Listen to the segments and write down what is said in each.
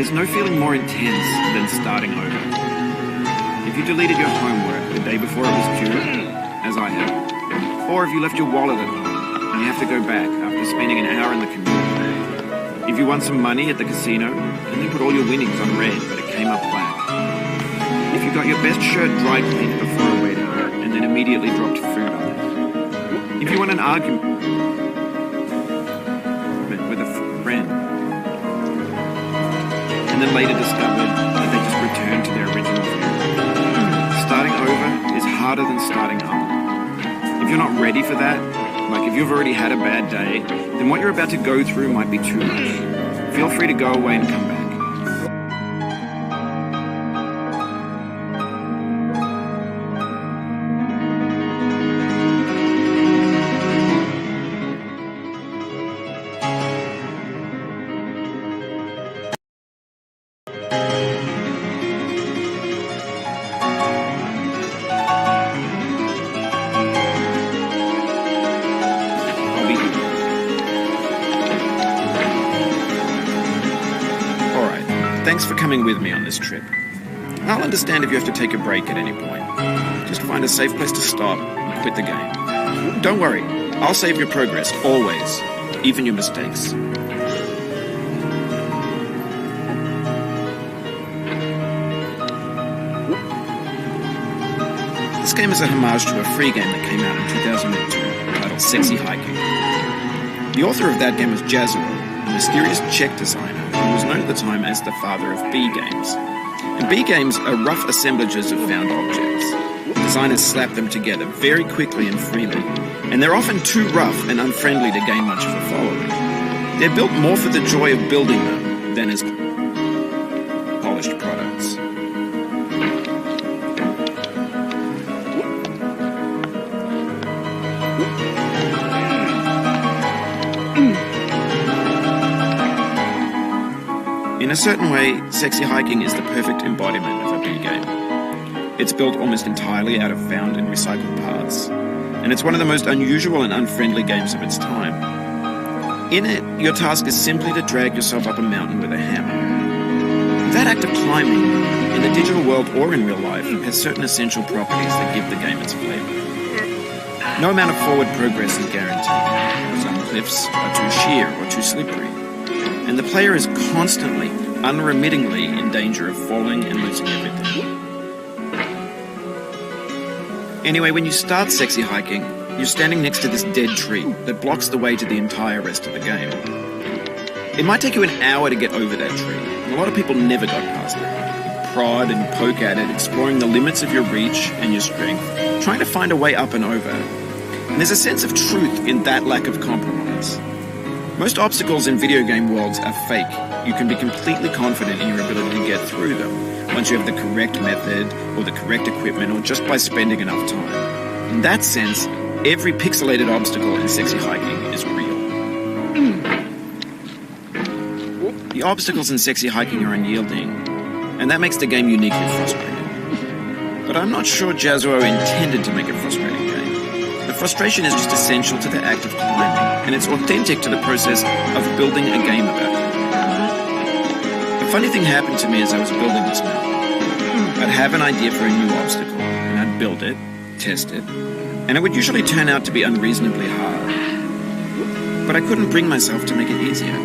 There's no feeling more intense than starting over. If you deleted your homework the day before it was due, as I have, or if you left your wallet at home and you have to go back after spending an hour in the commute, if you won some money at the casino and you put all your winnings on red but it came up black, if you got your best shirt dry cleaned before a wedding and then immediately dropped food on it, if you won an argument with a friend and then later discovered that they just returned to their original view, starting over is harder than starting up. If you're not ready for that, like if you've already had a bad day, then what you're about to go through might be too much. Feel free to go away and come back. Thanks for coming with me on this trip. I'll understand if you have to take a break at any point. Just find a safe place to stop and quit the game. Don't worry, I'll save your progress, always, even your mistakes. This game is a homage to a free game that came out in 2002 titled Sexy Hiking. The author of that game was Jazzuo, a mysterious Czech designer who was known at the time as the father of B games. And B games are rough assemblages of found objects. The designers slap them together very quickly and freely, and they're often too rough and unfriendly to gain much of a following. They're built more for the joy of building them than as polished products. In a certain way, Sexy Hiking is the perfect embodiment of a B game. It's built almost entirely out of found and recycled parts, and it's one of the most unusual and unfriendly games of its time. In it, your task is simply to drag yourself up a mountain with a hammer. That act of climbing, in the digital world or in real life, has certain essential properties that give the game its flavor. No amount of forward progress is guaranteed. Some cliffs are too sheer or too slippery, and the player is constantly, unremittingly in danger of falling and losing everything. Anyway, when you start Sexy Hiking, you're standing next to this dead tree that blocks the way to the entire rest of the game. It might take you an hour to get over that tree, and a lot of people never got past it. You prod and poke at it, exploring the limits of your reach and your strength, trying to find a way up and over. And there's a sense of truth in that lack of compromise. Most obstacles in video game worlds are fake. You can be completely confident in your ability to get through them once you have the correct method or the correct equipment or just by spending enough time. In that sense, every pixelated obstacle in Sexy Hiking is real. The obstacles in Sexy Hiking are unyielding, and that makes the game uniquely frustrating. But I'm not sure Jazzuo intended to make a frustrating game. The frustration is just essential to the act of climbing, and it's authentic to the process of building a game about it. A funny thing happened to me as I was building this mountain. I'd have an idea for a new obstacle, and I'd build it, test it, and it would usually turn out to be unreasonably hard. But I couldn't bring myself to make it easier.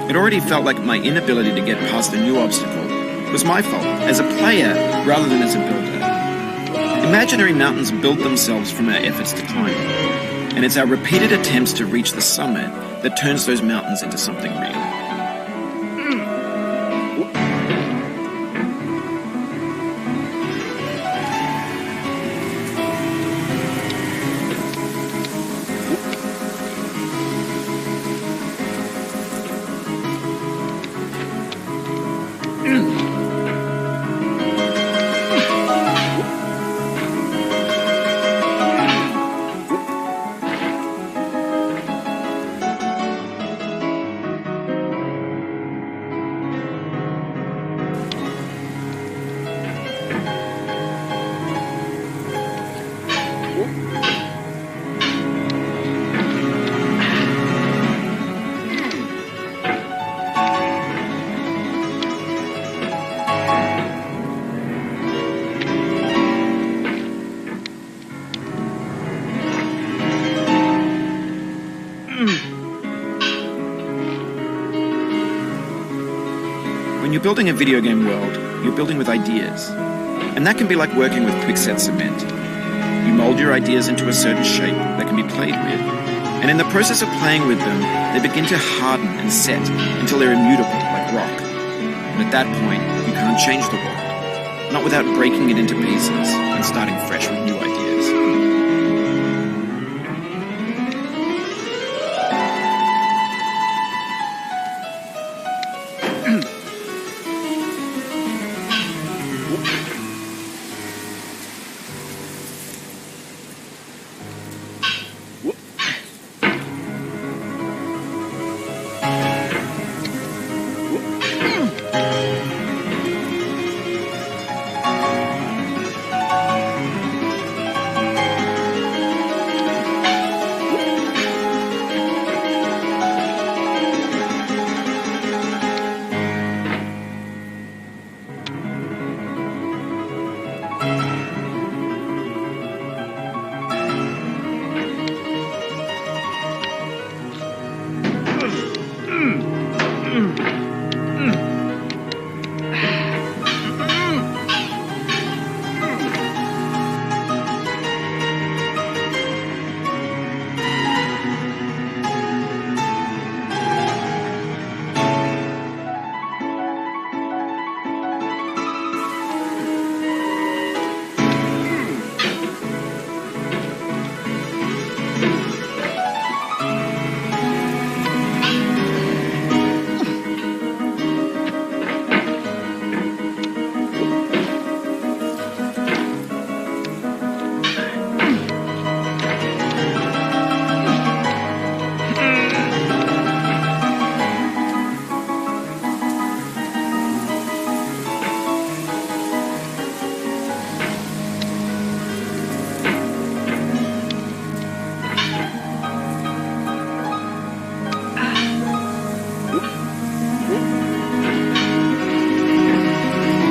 It already felt like my inability to get past the new obstacle was my fault, as a player rather than as a builder. Imaginary mountains build themselves from our efforts to climb them, and it's our repeated attempts to reach the summit that turns those mountains into something real. building a video game world, you're building with ideas. And that can be like working with quickset cement. You mold your ideas into a certain shape that can be played with, and in the process of playing with them, they begin to harden and set until they're immutable, like rock. And at that point, you can't change the world, not without breaking it into pieces and starting fresh with new ideas.